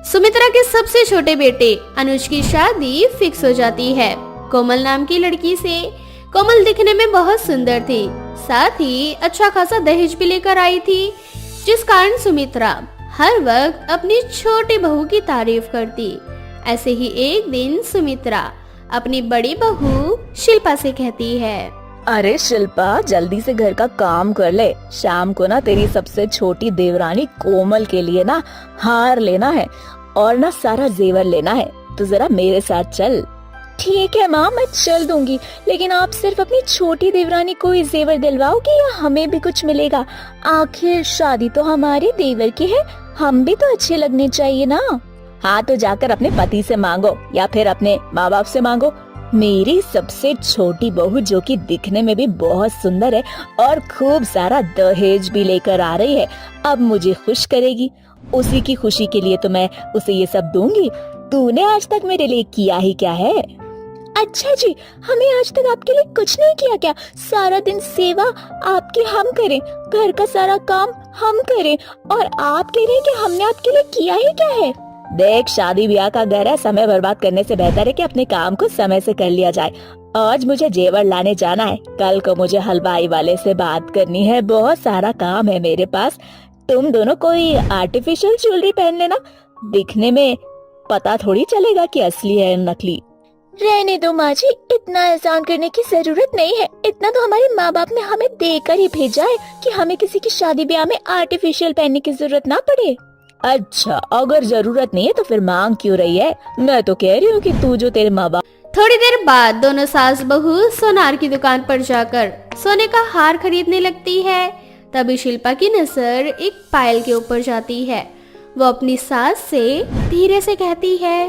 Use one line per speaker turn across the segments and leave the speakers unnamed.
सुमित्रा के सबसे छोटे बेटे अनुज की शादी फिक्स हो जाती है कोमल नाम की लड़की से। कोमल दिखने में बहुत सुंदर थी, साथ ही अच्छा खासा दहेज भी लेकर आई थी, जिस कारण सुमित्रा हर वक्त अपनी छोटी बहू की तारीफ करती। ऐसे ही एक दिन सुमित्रा अपनी बड़ी बहू शिल्पा से कहती है,
अरे शिल्पा, जल्दी से घर का काम कर ले। शाम को ना तेरी सबसे छोटी देवरानी कोमल के लिए ना हार लेना है और ना सारा जेवर लेना है, तो जरा मेरे साथ चल। ठीक है माँ, मैं चल दूंगी, लेकिन आप सिर्फ अपनी छोटी देवरानी को ही जेवर दिलवाओगे या हमें भी कुछ मिलेगा? आखिर शादी तो हमारे देवर की है, हम भी तो अच्छे लगने चाहिए ना। हाँ, तो जाकर अपने पति से मांगो या फिर अपने माँ बाप से मांगो। मेरी सबसे छोटी बहू, जो कि दिखने में भी बहुत सुंदर है और खूब सारा दहेज भी लेकर आ रही है, अब मुझे खुश करेगी। उसी की खुशी के लिए तो मैं उसे ये सब दूंगी। तूने आज तक मेरे लिए किया ही क्या है? अच्छा जी, हमें आज तक आपके लिए कुछ नहीं किया क्या? सारा दिन सेवा आपकी हम करें, घर का सारा काम हम करें, और आप कह रहे हैं कि हमने आपके लिए किया ही क्या है? देख, शादी ब्याह का घर है, समय बर्बाद करने से बेहतर है कि अपने काम को समय से कर लिया जाए। आज मुझे जेवर लाने जाना है, कल को मुझे हलवाई वाले से बात करनी है, बहुत सारा काम है मेरे पास। तुम दोनों कोई आर्टिफिशियल ज्वेलरी पहन लेना, दिखने में पता थोड़ी चलेगा कि असली है नकली। रहने दो माँ जी, इतना एहसान करने की जरूरत नहीं है। इतना तो हमारे माँ बाप ने हमें देकर ही भेजा है कि हमें किसी की शादी ब्याह में आर्टिफिशियल पहनने की जरूरत ना पड़े। अच्छा, अगर जरूरत नहीं है तो फिर मांग क्यों रही है? मैं तो कह रही हूँ कि तू जो तेरे माँ बाप।
थोड़ी देर बाद दोनों सास बहू सोनार की दुकान पर जाकर सोने का हार खरीदने लगती है। तभी शिल्पा की नजर एक पायल के ऊपर जाती है। वो अपनी सास से धीरे से कहती है,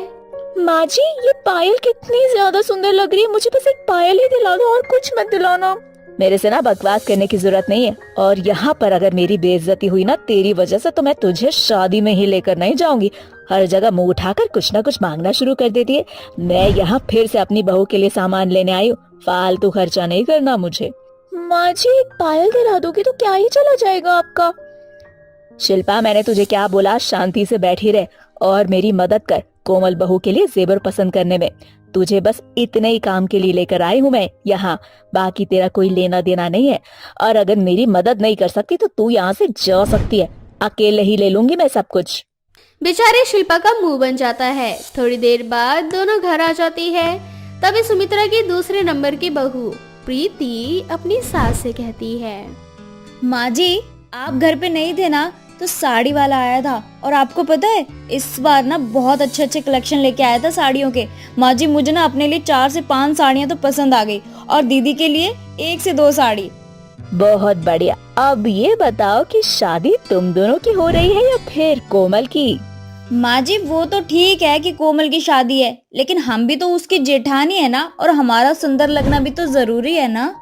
माँ जी, ये पायल कितनी ज्यादा सुंदर लग रही है, मुझे बस एक पायल ही दिला दो और कुछ मत दिलाना। मेरे से ना बकवास करने की जरूरत नहीं है, और यहाँ पर अगर मेरी बेइज्जती हुई ना तेरी वजह से, तो मैं तुझे शादी में ही लेकर नहीं जाऊंगी। हर जगह मुंह उठाकर कुछ ना कुछ मांगना शुरू कर देती है। मैं यहाँ फिर से अपनी बहू के लिए सामान लेने आई हूँ, फालतू खर्चा नहीं करना मुझे। माँ जी, पायल दिला दोगी तो क्या ही चला जाएगा आपका? शिल्पा, मैंने तुझे क्या बोला? शांति से बैठी रह और मेरी मदद कर कोमल बहू के लिए जेवर पसंद करने में। तुझे बस इतने ही काम के लिए लेकर आई हूँ मैं यहाँ, बाकी तेरा कोई लेना देना नहीं है। और अगर मेरी मदद नहीं कर सकती तो तू यहाँ से जा सकती है, अकेले ही ले लूंगी मैं सब कुछ।
बेचारे शिल्पा का मुंह बन जाता है। थोड़ी देर बाद दोनों घर आ जाती है। तभी सुमित्रा की दूसरे नंबर की बहू प्रीति अपनी सास से कहती है,
माँ जी, आप घर पे नहीं थे ना, तो साड़ी वाला आया था, और आपको पता है इस बार ना बहुत अच्छे अच्छे कलेक्शन लेके आया था साड़ियों के। माँ जी, मुझे ना अपने लिए 4 से 5 साड़ियाँ तो पसंद आ गई, और दीदी के लिए 1 से 2 साड़ी।
बहुत बढ़िया। अब ये बताओ कि शादी तुम दोनों की हो रही है या फिर कोमल की?
माँ जी, वो तो ठीक है कि कोमल की शादी है, लेकिन हम भी तो उसकी जेठानी है ना, और हमारा सुंदर लगना भी तो जरूरी है ना।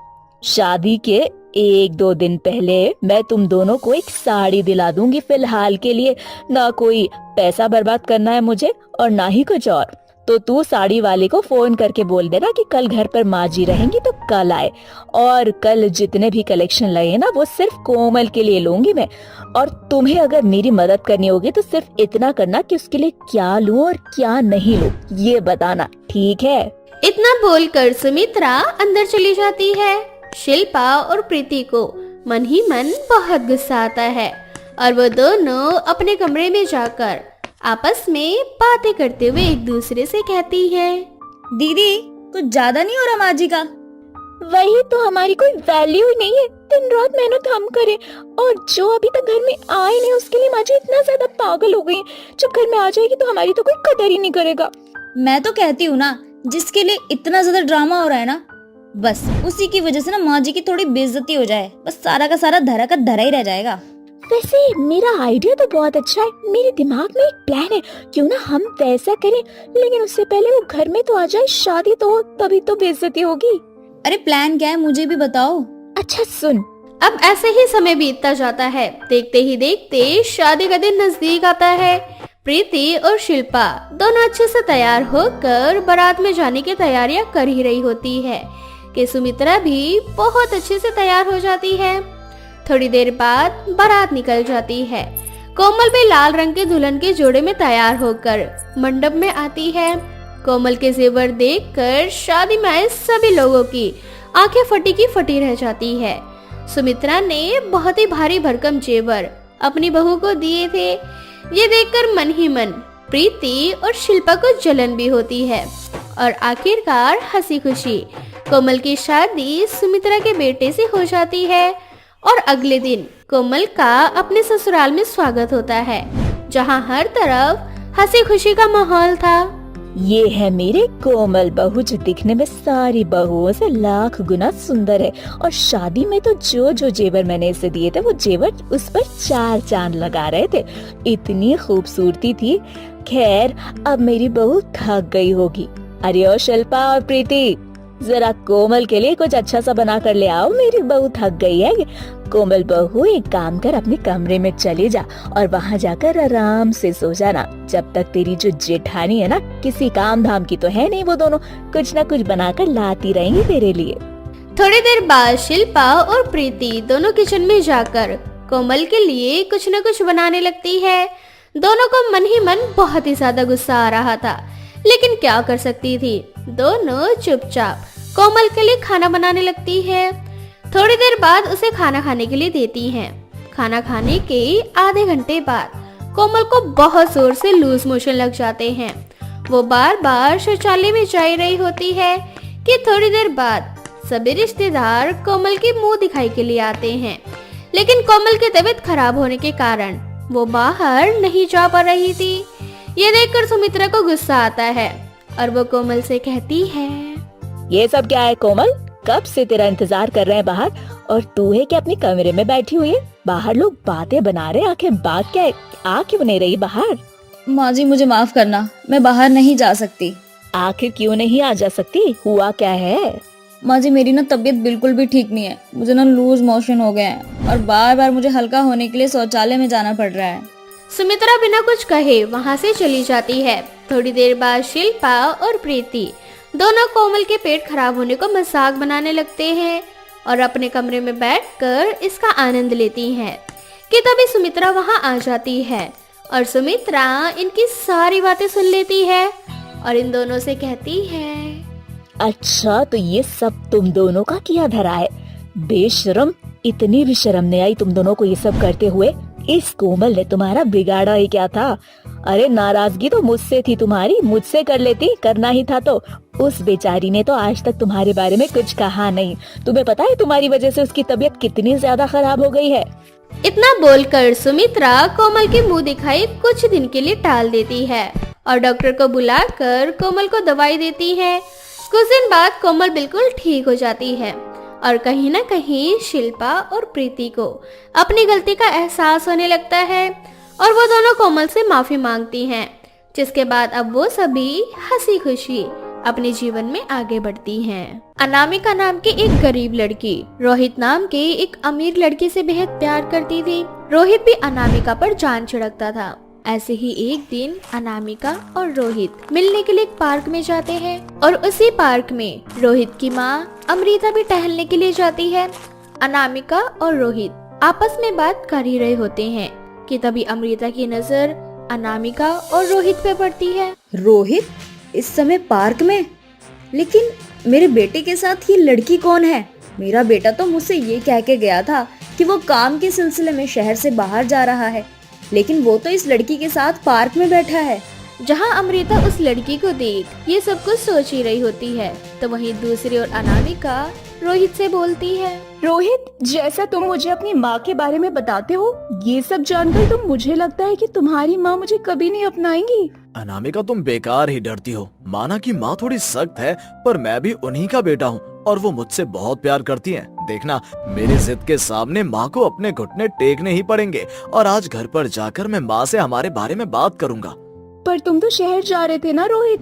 शादी के 1-2 दिन पहले मैं तुम दोनों को एक साड़ी दिला दूंगी। फिलहाल के लिए ना कोई पैसा बर्बाद करना है मुझे और ना ही कुछ और। तो तू साड़ी वाले को फोन करके बोल देना कि कल घर पर माँ जी रहेंगी तो कल आए, और कल जितने भी कलेक्शन लगे ना वो सिर्फ कोमल के लिए लूंगी मैं। और तुम्हें अगर मेरी मदद करनी होगी तो सिर्फ इतना करना कि उसके लिए क्या लूं और क्या नहीं लूं, ये बताना, ठीक है?
इतना बोलकर सुमित्रा अंदर चली जाती है। शिल्पा और प्रीति को मन ही मन बहुत गुस्सा आता है और वो दोनों अपने कमरे में जाकर आपस में बातें करते हुए एक दूसरे से कहती है,
दीदी, कुछ ज्यादा नहीं हो रहा माँ जी का?
वही तो, हमारी कोई वैल्यू ही नहीं है, दिन रात मेहनत हम करें, और जो अभी तक घर में आए नहीं उसके लिए माँ जी इतना ज्यादा पागल हो गई। जब घर में आ जाएगी तो हमारी तो कोई कदर ही नहीं करेगा।
मैं तो कहती हूँ ना, जिसके लिए इतना ज्यादा ड्रामा हो रहा है ना, बस उसी की वजह से ना माँ जी की थोड़ी बेइज्जती हो जाए, बस सारा का सारा धरा का धरा ही रह जाएगा।
वैसे मेरा आइडिया तो बहुत अच्छा है, मेरे दिमाग में एक प्लान है, क्यों ना हम वैसा करें, लेकिन उससे पहले वो घर में तो आ जाए, शादी तो हो, तभी तो बेइज्जती होगी।
अरे प्लान क्या है, मुझे भी बताओ।
अच्छा सुन।
अब ऐसे ही समय बीतता जाता है। देखते ही देखते शादी का दिन नजदीक आता है। प्रीति और शिल्पा दोनों अच्छे से तैयार होकर बारात में जाने की तैयारियां कर ही रही होती है कि सुमित्रा भी बहुत अच्छे से तैयार हो जाती है। थोड़ी देर बाद बारात निकल जाती है। कोमल भी लाल रंग के दुल्हन के जोड़े में तैयार होकर मंडप में आती है। कोमल के जेवर देखकर शादी में आए सभी लोगों की आंखें फटी की फटी रह जाती है। सुमित्रा ने बहुत ही भारी भरकम जेवर अपनी बहू को दिए थे। ये देखकर मन ही मन प्रीति और शिल्पा को जलन भी होती है और आखिरकार हंसी खुशी कोमल की शादी सुमित्रा के बेटे से हो जाती है। और अगले दिन कोमल का अपने ससुराल में स्वागत होता है, जहां हर तरफ हंसी खुशी का माहौल था।
ये है मेरे कोमल बहू, जो दिखने में सारी बहुओं से लाख गुना सुंदर है। और शादी में तो जो जो जेवर मैंने इसे दिए थे, वो जेवर उस पर चार चांद लगा रहे थे। इतनी खूबसूरती थी। खैर, अब मेरी बहू थक गई होगी। अरे ओ शिल्पा और प्रीति, जरा कोमल के लिए कुछ अच्छा सा बना कर ले आओ, मेरी बहू थक गई है। कोमल बहू, एक काम कर, अपने कमरे में चले जा और वहाँ जाकर आराम से सो जाना। जब तक तेरी जो जेठानी है ना, किसी काम धाम की तो है नहीं, वो दोनों कुछ न कुछ बनाकर लाती रहेंगी तेरे लिए।
थोड़ी देर बाद शिल्पा और प्रीति दोनों किचन में जाकर कोमल के लिए कुछ न कुछ बनाने लगती है। दोनों को मन ही मन बहुत ही ज्यादा गुस्सा आ रहा था, लेकिन क्या कर सकती थी। दोनों चुपचाप कोमल के लिए खाना बनाने लगती है। थोड़ी देर बाद उसे खाना खाने के लिए देती हैं। खाना खाने के आधे घंटे बाद कोमल को बहुत जोर से लूज मोशन लग जाते हैं। वो बार बार शौचालय में जा रही होती है कि थोड़ी देर बाद सभी रिश्तेदार कोमल की मुंह दिखाई के लिए आते हैं, लेकिन कोमल की तबीयत खराब होने के कारण वो बाहर नहीं जा पा रही थी। ये देखकर सुमित्रा को गुस्सा आता है और वो कोमल से कहती है,
ये सब क्या है कोमल? कब से तेरा इंतजार कर रहे हैं बाहर, और तू है कि अपने कमरे में बैठी हुई है? बाहर लोग बातें बना रहे, आखिर बात क्या है? आ क्यों नहीं रही बाहर?
माँ जी, मुझे माफ करना, मैं बाहर नहीं जा सकती।
आखिर क्यों नहीं आ जा सकती? हुआ क्या है?
माँ जी, मेरी ना तबीयत बिल्कुल भी ठीक नहीं है। मुझे ना लूज मोशन हो गए हैं और बार बार मुझे हल्का होने के लिए शौचालय में जाना पड़ रहा है।
सुमित्रा बिना कुछ कहे वहाँ से चली जाती है। थोड़ी देर बाद शिल्पा और प्रीति दोनों कोमल के पेट खराब होने को मजाक बनाने लगते हैं और अपने कमरे में बैठकर इसका आनंद लेती हैं कि तभी सुमित्रा वहाँ आ जाती है और सुमित्रा इनकी सारी बातें सुन लेती है और इन दोनों से कहती है,
अच्छा, तो ये सब तुम दोनों का किया धरा है? बेशरम, इतनी भी शर्म नहीं आई तुम दोनों को ये सब करते हुए? इस कोमल ने तुम्हारा बिगाड़ा ही क्या था? अरे नाराजगी तो मुझसे थी तुम्हारी, मुझसे कर लेती, करना ही था तो। उस बेचारी ने तो आज तक तुम्हारे बारे में कुछ कहा नहीं। तुम्हें पता है तुम्हारी वजह से उसकी तबीयत कितनी ज्यादा खराब हो गई है?
इतना बोलकर सुमित्रा कोमल की मुंह दिखाई कुछ दिन के लिए टाल देती है और डॉक्टर को बुलाकर कोमल को दवाई देती है। कुछ दिन बाद कोमल बिल्कुल ठीक हो जाती है और कहीं न कहीं शिल्पा और प्रीति को अपनी गलती का एहसास होने लगता है और वो दोनों कोमल से माफी मांगती हैं, जिसके बाद अब वो सभी हंसी खुशी अपने जीवन में आगे बढ़ती हैं। अनामिका नाम की एक गरीब लड़की रोहित नाम के एक अमीर लड़की से बेहद प्यार करती थी। रोहित भी अनामिका पर जान छिड़कता था। ऐसे ही एक दिन अनामिका और रोहित मिलने के लिए एक पार्क में जाते हैं और उसी पार्क में रोहित की माँ अमृता भी टहलने के लिए जाती है। अनामिका और रोहित आपस में बात कर ही रहे होते हैं कि तभी अमृता की नजर अनामिका और रोहित पे पड़ती है।
रोहित इस समय पार्क में? लेकिन मेरे बेटे के साथ ये लड़की कौन है? मेरा बेटा तो मुझसे ये कह के गया था कि वो काम के सिलसिले में शहर से बाहर जा रहा है, लेकिन वो तो इस लड़की के साथ पार्क में बैठा है।
जहां अमृता उस लड़की को देख ये सब कुछ सोच ही रही होती है, तो वहीं दूसरी ओर अनामिका रोहित से बोलती है,
रोहित, जैसा तुम मुझे अपनी माँ के बारे में बताते हो, ये सब जानकर तो मुझे लगता है कि तुम्हारी माँ मुझे कभी नहीं अपनाएंगी।
अनामिका, तुम बेकार ही डरती हो। माना कि माँ थोड़ी सख्त है, पर मैं भी उन्हीं का बेटा हूँ और वो मुझसे बहुत प्यार करती हैं। देखना, मेरी जिद के सामने माँ को अपने घुटने टेकने ही पड़ेंगे और आज घर पर जाकर मैं माँ से हमारे बारे में बात करूँगा।
पर तुम तो शहर जा रहे थे ना रोहित?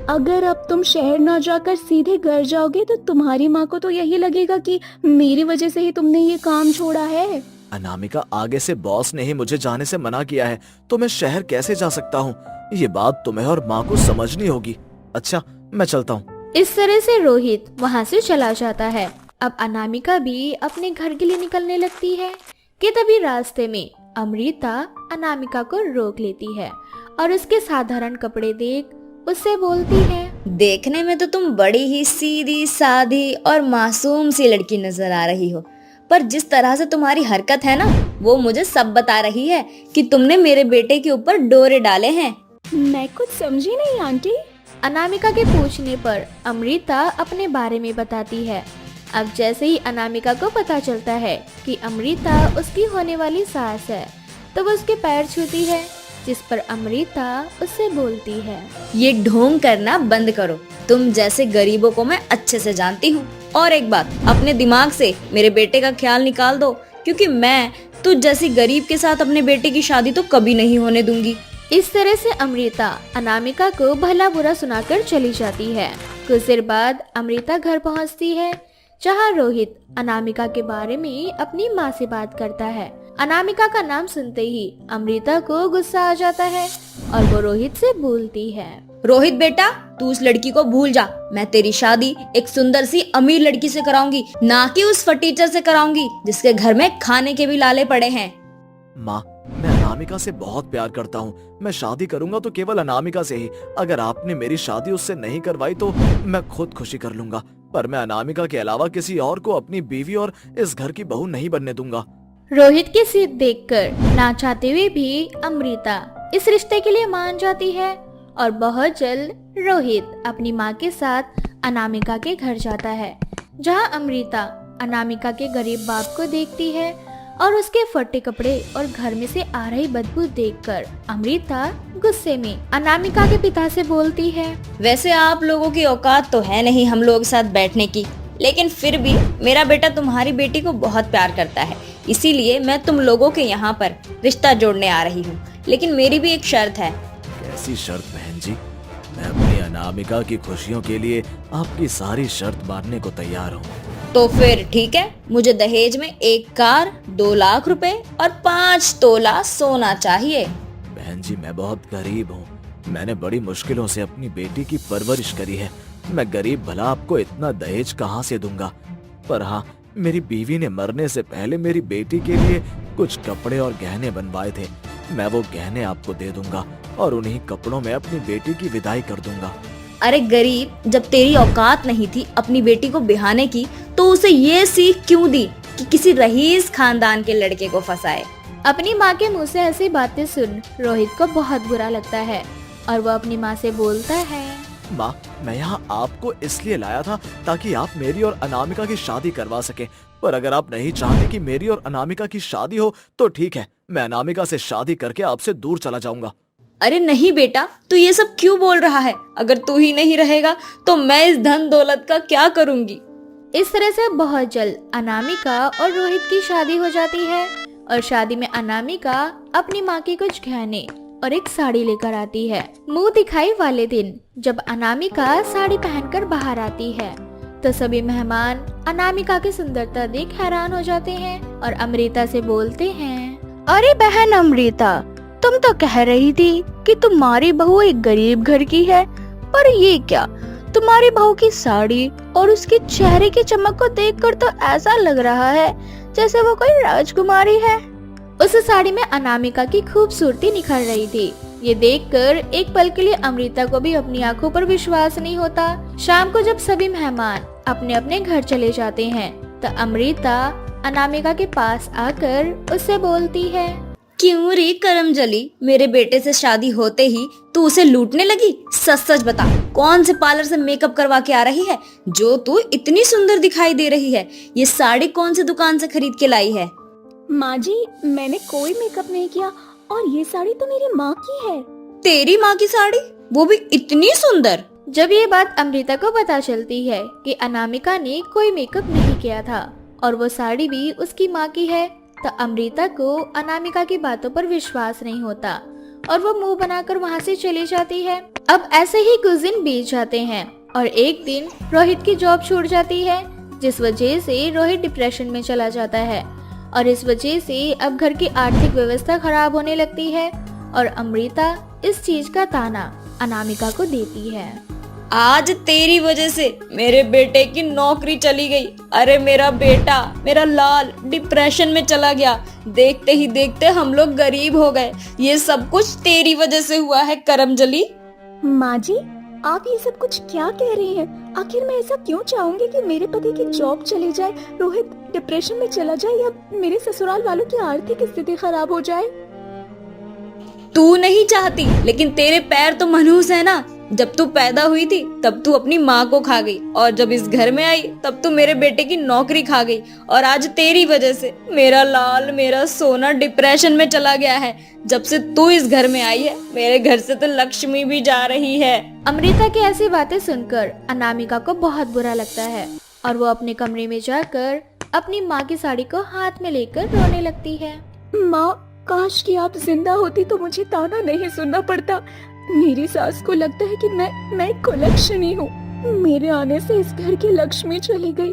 अगर अब तुम शहर ना जाकर सीधे घर जाओगे तो तुम्हारी माँ को तो यही लगेगा कि मेरी वजह से ही तुमने ये काम छोड़ा है।
अनामिका, आगे से बॉस ने ही मुझे जाने से मना किया है, तो मैं शहर कैसे जा सकता हूँ? ये बात तुम्हें और माँ को समझनी होगी। अच्छा, मैं चलता हूँ।
इस तरह से रोहित वहाँ से चला जाता है। अब अनामिका भी अपने घर के लिए निकलने लगती है कि तभी रास्ते में अमृता अनामिका को रोक लेती है और उसके साधारण कपड़े देख उससे बोलती है,
देखने में तो तुम बड़ी ही सीधी सादी और मासूम सी लड़की नजर आ रही हो, पर जिस तरह से तुम्हारी हरकत है ना, वो मुझे सब बता रही है कि तुमने मेरे बेटे के ऊपर डोरे डाले हैं।
मैं कुछ समझी नहीं आंटी।
अनामिका के पूछने पर अमृता अपने बारे में बताती है। अब जैसे ही अनामिका को पता चलता है कि अमृता उसकी होने वाली सास है, तो वो उसके पैर छूती है, जिस पर अमृता उससे बोलती है,
ये ढोंग करना बंद करो, तुम जैसे गरीबों को मैं अच्छे से जानती हूँ। और एक बात, अपने दिमाग से मेरे बेटे का ख्याल निकाल दो, क्योंकि मैं तुझ जैसी गरीब के साथ अपने बेटे की शादी तो कभी नहीं होने दूंगी।
इस तरह से अमृता अनामिका को भला बुरा सुनाकर चली जाती है। कुछ देर बाद अमृता घर पहुंचती है, जहां रोहित अनामिका के बारे में अपनी माँ से बात करता है। अनामिका का नाम सुनते ही अमृता को गुस्सा आ जाता है और वो रोहित से बोलती है,
रोहित बेटा, तू उस लड़की को भूल जा, मैं तेरी शादी एक सुंदर सी अमीर लड़की से कराऊंगी, ना कि उस फटीचर से कराऊंगी जिसके घर में खाने के भी लाले पड़े हैं।
माँ, मैं अनामिका से बहुत प्यार करता हूँ। मैं शादी करूंगा तो केवल अनामिका से ही। अगर आपने मेरी शादी उससे नहीं करवाई तो मैं खुद खुशी कर लूंगा, पर मैं अनामिका के अलावा किसी और को अपनी बीवी और इस घर की बहू नहीं बनने दूंगा।
रोहित की जिद देखकर ना चाहते हुए भी अमृता इस रिश्ते के लिए मान जाती है और बहुत जल्द रोहित अपनी माँ के साथ अनामिका के घर जाता है, जहाँ अमृता अनामिका के गरीब बाप को देखती है और उसके फटे कपड़े और घर में से आ रही बदबू देखकर अमृता गुस्से में अनामिका के पिता से बोलती है,
वैसे आप लोगों की औकात तो है नहीं हम लोगों के साथ बैठने की, लेकिन फिर भी मेरा बेटा तुम्हारी बेटी को बहुत प्यार करता है, इसीलिए मैं तुम लोगों के यहाँ पर रिश्ता जोड़ने आ रही हूँ। लेकिन मेरी भी एक शर्त है।
कैसी शर्त बहन जी? मैं अपनी अनामिका की खुशियों के लिए आपकी सारी शर्त मानने को तैयार हूँ।
तो फिर ठीक है, मुझे दहेज में 1 कार, 2 लाख रुपए और 5 तोला सोना चाहिए।
बहन जी, मैं बहुत गरीब हूँ। मैंने बड़ी मुश्किलों से अपनी बेटी की परवरिश करी है। मैं गरीब भला आपको इतना दहेज कहाँ से दूंगा? पर हाँ, मेरी बीवी ने मरने से पहले मेरी बेटी के लिए कुछ कपड़े और गहने बनवाए थे। मैं वो गहने आपको दे दूंगा और उन्हीं कपड़ों में अपनी बेटी की विदाई कर दूंगा।
अरे गरीब, जब तेरी औकात नहीं थी अपनी बेटी को बिहाने की, तो उसे ये सीख क्यों दी कि किसी रईस खानदान के लड़के को फंसाए?
अपनी माँ के मुंह से ऐसी बातें सुन रोहित को बहुत बुरा लगता है और वो अपनी माँ से बोलता है,
माँ, मैं यहाँ आपको इसलिए लाया था ताकि आप मेरी और अनामिका की शादी करवा सके। पर अगर आप नहीं चाहते कि मेरी और अनामिका की शादी हो तो ठीक है, मैं अनामिका से शादी करके आपसे दूर चला जाऊंगा।
अरे नहीं बेटा, तू ये सब क्यों बोल रहा है? अगर तू ही नहीं रहेगा तो मैं इस धन दौलत का क्या करूंगी?
इस तरह से बहुत जल्द अनामिका और रोहित की शादी हो जाती है और शादी में अनामिका अपनी माँ के कुछ गहने और एक साड़ी लेकर आती है। मुंह दिखाई वाले दिन जब अनामिका साड़ी पहनकर बाहर आती है तो सभी मेहमान अनामिका की सुंदरता देख हैरान हो जाते हैं और अमृता से बोलते हैं,
अरे बहन अमृता, तुम तो कह रही थी कि तुम्हारी बहू एक गरीब घर की है, पर ये क्या, तुम्हारी बहू की साड़ी और उसके चेहरे की चमक को देखकर तो ऐसा लग रहा है जैसे वो कोई राजकुमारी है।
उस साड़ी में अनामिका की खूबसूरती निखर रही थी। ये देखकर एक पल के लिए अमृता को भी अपनी आंखों पर विश्वास नहीं होता। शाम को जब सभी मेहमान अपने अपने घर चले जाते हैं तो अमृता अनामिका के पास आकर उससे बोलती है,
क्यों रे करमजली, मेरे बेटे से शादी होते ही तू उसे लूटने लगी? सच सच बता, कौन से पार्लर से मेकअप करवा के आ रही है जो तू इतनी सुंदर दिखाई दे रही है? ये साड़ी कौन सी दुकान से खरीद के लाई है?
माँ जी, मैंने कोई मेकअप नहीं किया और ये साड़ी तो मेरी माँ की है।
तेरी माँ की साड़ी, वो भी इतनी सुंदर?
जब ये बात अमृता को पता चलती है कि अनामिका ने कोई मेकअप नहीं किया था और वो साड़ी भी उसकी माँ की है, तो अमृता को अनामिका की बातों पर विश्वास नहीं होता और वो मुंह बनाकर वहाँ से चली जाती है। अब ऐसे ही कुछ दिन बीत जाते हैं और एक दिन रोहित की जॉब छूट जाती है, जिस वजह से रोहित डिप्रेशन में चला जाता है और इस वजह से अब घर की आर्थिक व्यवस्था खराब होने लगती है और अमृता इस चीज का ताना अनामिका को देती है।
आज तेरी वजह से मेरे बेटे की नौकरी चली गई। अरे मेरा बेटा, मेरा लाल डिप्रेशन में चला गया। देखते ही देखते हम लोग गरीब हो गए। ये सब कुछ तेरी वजह से हुआ है करमजली।
माँ जी, आप ये सब कुछ क्या कह रही हैं? आखिर मैं ऐसा क्यों चाहूंगी कि मेरे पति की जॉब चली जाए, रोहित डिप्रेशन में चला जाए या मेरे ससुराल वालों की आर्थिक स्थिति खराब हो जाए?
तू नहीं चाहती, लेकिन तेरे पैर तो मनहूस है ना। जब तू पैदा हुई थी तब तू अपनी माँ को खा गई, और जब इस घर में आई तब तू मेरे बेटे की नौकरी खा गई। और आज तेरी वजह से मेरा लाल, मेरा सोना डिप्रेशन में चला गया है। जब से तू इस घर में आई है, मेरे घर से तो लक्ष्मी भी जा रही है।
अमृता की ऐसी बातें सुनकर अनामिका को बहुत बुरा लगता है और वो अपने कमरे में जाकर अपनी माँ की साड़ी को हाथ में लेकर रोने लगती है।
माँ, काश कि आप जिंदा होती तो मुझे ताना नहीं सुनना पड़ता। मेरी सास को लगता है कि मैं कुलक्षणी हूँ। मेरे आने से इस घर की लक्ष्मी चली गई।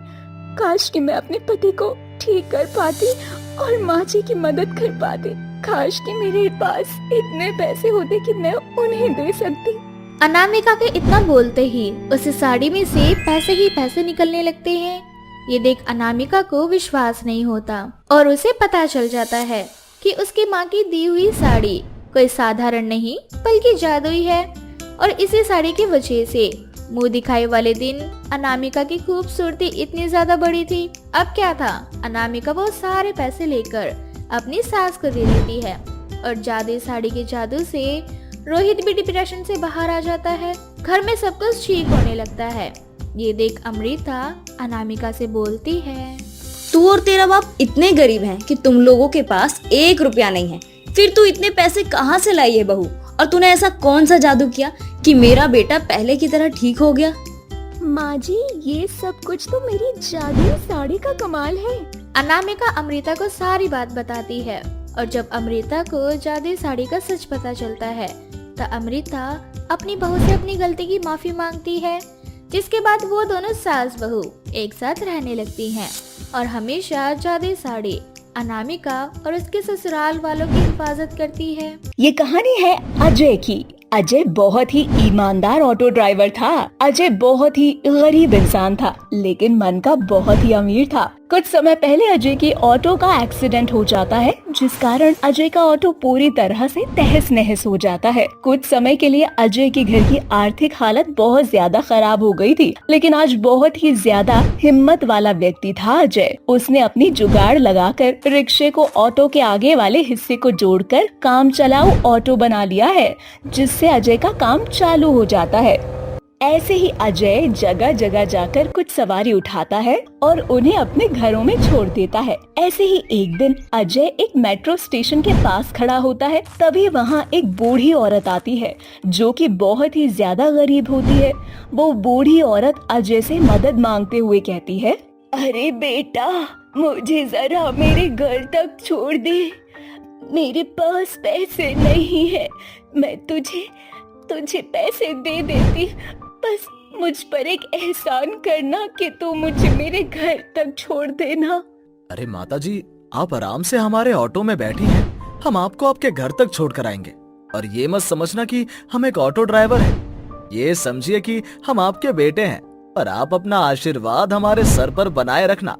काश कि मैं अपने पति को ठीक कर पाती और माँ जी की मदद कर पाती। काश कि मेरे पास इतने पैसे होते कि मैं उन्हें दे सकती।
अनामिका के इतना बोलते ही उस साड़ी में से पैसे ही पैसे निकलने लगते हैं। ये देख अनामिका को विश्वास नहीं होता और उसे पता चल जाता है कि उसकी माँ की दी हुई साड़ी कोई साधारण नहीं बल्कि जादुई है। और इसी साड़ी की वजह से मुंह दिखाई वाले दिन अनामिका की खूबसूरती इतनी ज्यादा बढ़ी थी। अब क्या था, अनामिका वो सारे पैसे लेकर अपनी सास को दे देती है और जादुई साड़ी के जादू से रोहित भी डिप्रेशन से बाहर आ जाता है। घर में सब कुछ ठीक होने लगता है। ये देख अमृता अनामिका से बोलती है,
तू और तेरा बाप इतने गरीब हैं कि तुम लोगों के पास 1 रुपया नहीं है। फिर तू इतने पैसे कहाँ से लाई है बहू? और तूने ऐसा कौन सा जादू किया कि मेरा बेटा पहले की तरह ठीक हो गया?
माँ जी, ये सब कुछ तो मेरी जादुई साड़ी का कमाल है।
अनामिका अमृता को सारी बात बताती है और जब अमृता को जादुई साड़ी का सच पता चलता है तो अमृता अपनी बहू से अपनी गलती की माफी मांगती है, जिसके बाद वो दोनों सास बहू एक साथ रहने लगती हैं और हमेशा जादुई साड़ी अनामिका और उसके ससुराल वालों की हिफाजत करती है।
ये कहानी है अजय की। अजय बहुत ही ईमानदार ऑटो ड्राइवर था। अजय बहुत ही गरीब इंसान था, लेकिन मन का बहुत ही अमीर था। कुछ समय पहले अजय की ऑटो का एक्सीडेंट हो जाता है, जिस कारण अजय का ऑटो पूरी तरह से तहस नहस हो जाता है। कुछ समय के लिए अजय के घर की आर्थिक हालत बहुत ज्यादा खराब हो गई थी, लेकिन आज बहुत ही ज्यादा हिम्मत वाला व्यक्ति था अजय। उसने अपनी जुगाड़ लगाकर रिक्शे को ऑटो के आगे वाले हिस्से को जोड़कर काम चलाऊ ऑटो बना लिया है, जिससे अजय का काम चालू हो जाता है। ऐसे ही अजय जगह जगह जाकर कुछ सवारी उठाता है और उन्हें अपने घरों में छोड़ देता है। ऐसे ही एक दिन अजय एक मेट्रो स्टेशन के पास खड़ा होता है। तभी वहाँ एक बूढ़ी औरत आती है जो कि बहुत ही ज्यादा गरीब होती है। वो बूढ़ी औरत अजय से मदद मांगते हुए कहती है, अरे बेटा, मुझे जरा मेरे घर तक छोड़ दे। मेरे पास पैसे नहीं है। मैं तुझे पैसे दे देती, बस मुझ पर एक एहसान करना कि तू मुझे मेरे घर तक छोड़ देना।
अरे माता जी, आप आराम से हमारे ऑटो में बैठी हैं। हम आपको आपके घर तक छोड़ कर आएंगे। और ये मत समझना कि हम एक ऑटो ड्राइवर हैं। ये समझिए कि हम आपके बेटे हैं और आप अपना आशीर्वाद हमारे सर पर बनाए रखना।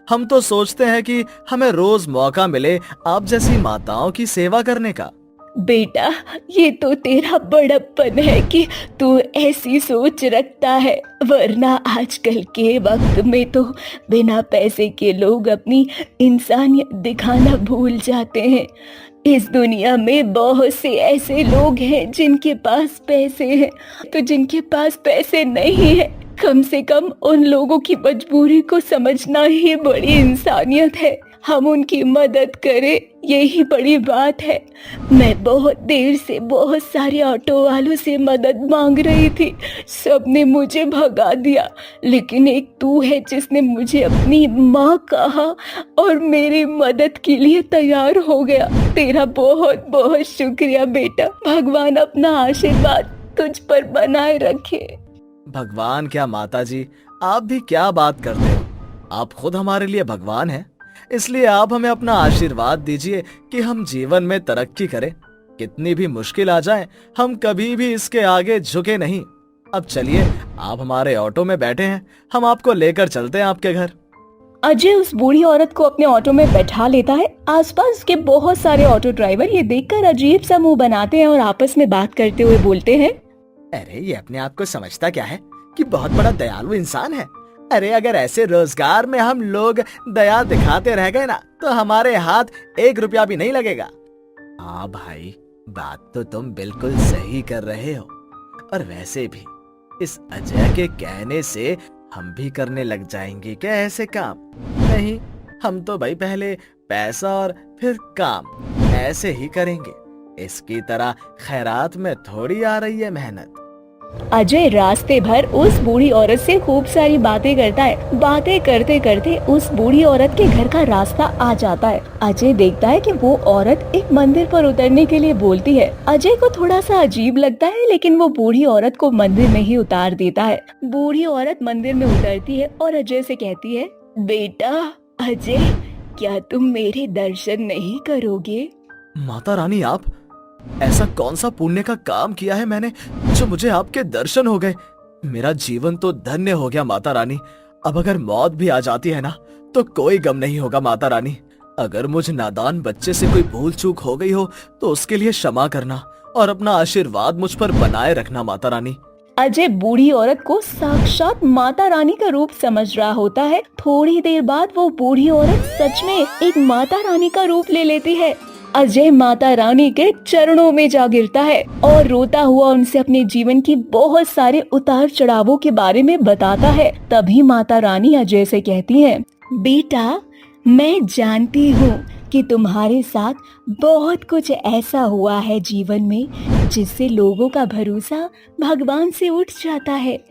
हम तो सोचते हैं कि हमें रोज मौका मिले आप जैसी माताओं की सेवा करने का।
बेटा, ये तो तेरा बड़प्पन है कि तू ऐसी सोच रखता है, वरना आजकल के वक्त में तो बिना पैसे के लोग अपनी इंसानियत दिखाना भूल जाते हैं। इस दुनिया में बहुत से ऐसे लोग हैं जिनके पास पैसे हैं, तो जिनके पास पैसे नहीं है, कम से कम उन लोगों की मजबूरी को समझना ही बड़ी इंसानियत है। हम उनकी मदद करें, यही बड़ी बात है। मैं बहुत देर से बहुत सारे ऑटो वालों से मदद मांग रही थी, सबने मुझे भगा दिया, लेकिन एक तू है जिसने मुझे अपनी माँ कहा और मेरी मदद के लिए तैयार हो गया। तेरा बहुत बहुत शुक्रिया बेटा। भगवान अपना आशीर्वाद तुझ पर बनाए रखे।
भगवान क्या माता जी, आप भी क्या बात करते हो। आप खुद हमारे लिए भगवान हैं। इसलिए आप हमें अपना आशीर्वाद दीजिए कि हम जीवन में तरक्की करें। कितनी भी मुश्किल आ जाए, हम कभी भी इसके आगे झुके नहीं। अब चलिए, आप हमारे ऑटो में बैठे हैं, हम आपको लेकर चलते हैं आपके घर।
अजय उस बूढ़ी औरत को अपने ऑटो में बैठा लेता है। आसपास के बहुत सारे ऑटो ड्राइवर ये देखकर अजीब सा मुंह बनाते हैं और आपस में बात करते हुए बोलते हैं,
अरे ये अपने आप को समझता क्या है कि बहुत बड़ा दयालु इंसान है। अरे अगर ऐसे रोजगार में हम लोग दया दिखाते रह गए ना तो हमारे हाथ 1 रुपया भी नहीं लगेगा। हाँ भाई, बात तो तुम बिल्कुल सही कर रहे हो। और वैसे भी इस अजय के कहने से हम भी करने लग जाएंगे क्या ऐसे काम? नहीं, हम तो भाई पहले पैसा और फिर काम ऐसे ही करेंगे। इसकी तरह खैरात में थोड़ी आ रही है मेहनत।
अजय रास्ते भर उस बूढ़ी औरत से खूब सारी बातें करता है। बातें करते करते उस बूढ़ी औरत के घर का रास्ता आ जाता है। अजय देखता है कि वो औरत एक मंदिर पर उतरने के लिए बोलती है। अजय को थोड़ा सा अजीब लगता है, लेकिन वो बूढ़ी औरत को मंदिर में ही उतार देता है। बूढ़ी औरत मंदिर में उतरती है और अजय से कहती है, बेटा अजय, क्या तुम मेरे दर्शन नहीं करोगे?
माता रानी, आप ऐसा कौन सा पुण्य का काम किया है मैंने जो मुझे आपके दर्शन हो गए? मेरा जीवन तो धन्य हो गया माता रानी। अब अगर मौत भी आ जाती है ना तो कोई गम नहीं होगा माता रानी। अगर मुझ नादान बच्चे से कोई भूल चूक हो गई हो तो उसके लिए क्षमा करना और अपना आशीर्वाद मुझ पर बनाए रखना माता रानी।
अजय बूढ़ी औरत को साक्षात माता रानी का रूप समझ रहा होता है। थोड़ी देर बाद वो बूढ़ी औरत सच में एक माता रानी का रूप ले लेती है। अजय माता रानी के चरणों में जा गिरता है और रोता हुआ उनसे अपने जीवन की बहुत सारे उतार चढ़ावों के बारे में बताता है। तभी माता रानी अजय से कहती है, बेटा मैं जानती हूँ कि तुम्हारे साथ बहुत कुछ ऐसा हुआ है जीवन में जिससे लोगों का भरोसा भगवान से उठ जाता है,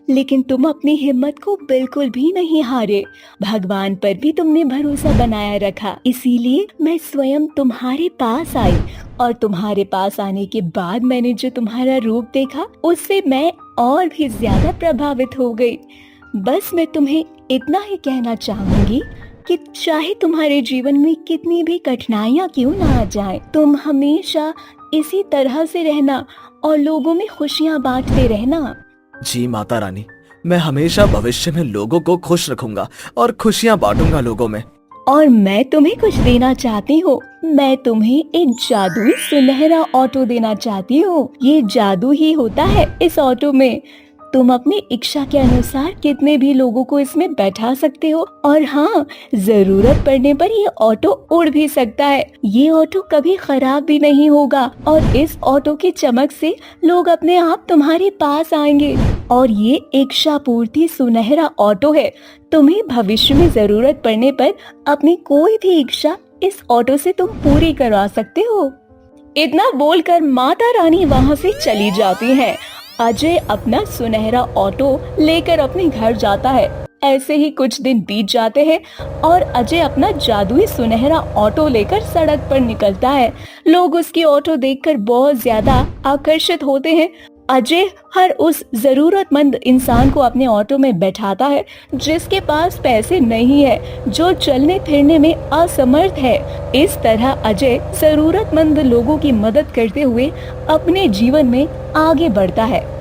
लेकिन तुम अपनी हिम्मत को बिल्कुल भी नहीं हारे। भगवान पर भी तुमने भरोसा बनाया रखा, इसीलिए मैं स्वयं तुम्हारे पास आई और तुम्हारे पास आने के बाद मैंने जो तुम्हारा रूप देखा उससे मैं और भी ज्यादा प्रभावित हो गई। बस मैं तुम्हें इतना ही कहना चाहूंगी कि चाहे तुम्हारे जीवन में कितनी भी कठिनाइयाँ क्यों ना आ जाएं, तुम हमेशा इसी तरह से रहना और लोगों में खुशियाँ बांटते रहना।
जी माता रानी, मैं हमेशा भविष्य में लोगों को खुश रखूंगा और खुशियाँ बांटूंगा लोगों में।
और मैं तुम्हें कुछ देना चाहती हूँ। मैं तुम्हें एक जादुई सुनहरा ऑटो देना चाहती हूँ। ये जादू ही होता है इस ऑटो में। तुम अपनी इच्छा के अनुसार कितने भी लोगों को इसमें बैठा सकते हो और हाँ, जरूरत पड़ने पर ये ऑटो उड़ भी सकता है। ये ऑटो कभी खराब भी नहीं होगा और इस ऑटो की चमक से लोग अपने आप तुम्हारे पास आएंगे। और ये इच्छा पूर्ति सुनहरा ऑटो है। तुम्हें भविष्य में जरूरत पड़ने पर अपनी कोई भी इच्छा इस ऑटो से तुम पूरी करवा सकते हो। इतना बोलकर माता रानी वहाँ से चली जाती है। अजय अपना सुनहरा ऑटो लेकर अपने घर जाता है। ऐसे ही कुछ दिन बीत जाते हैं और अजय अपना जादुई सुनहरा ऑटो लेकर सड़क पर निकलता है। लोग उसकी ऑटो देखकर बहुत ज्यादा आकर्षित होते हैं। अजय हर उस जरूरतमंद इंसान को अपने ऑटो में बैठाता है जिसके पास पैसे नहीं है, जो चलने फिरने में असमर्थ है। इस तरह अजय जरूरतमंद लोगों की मदद करते हुए अपने जीवन में आगे बढ़ता है।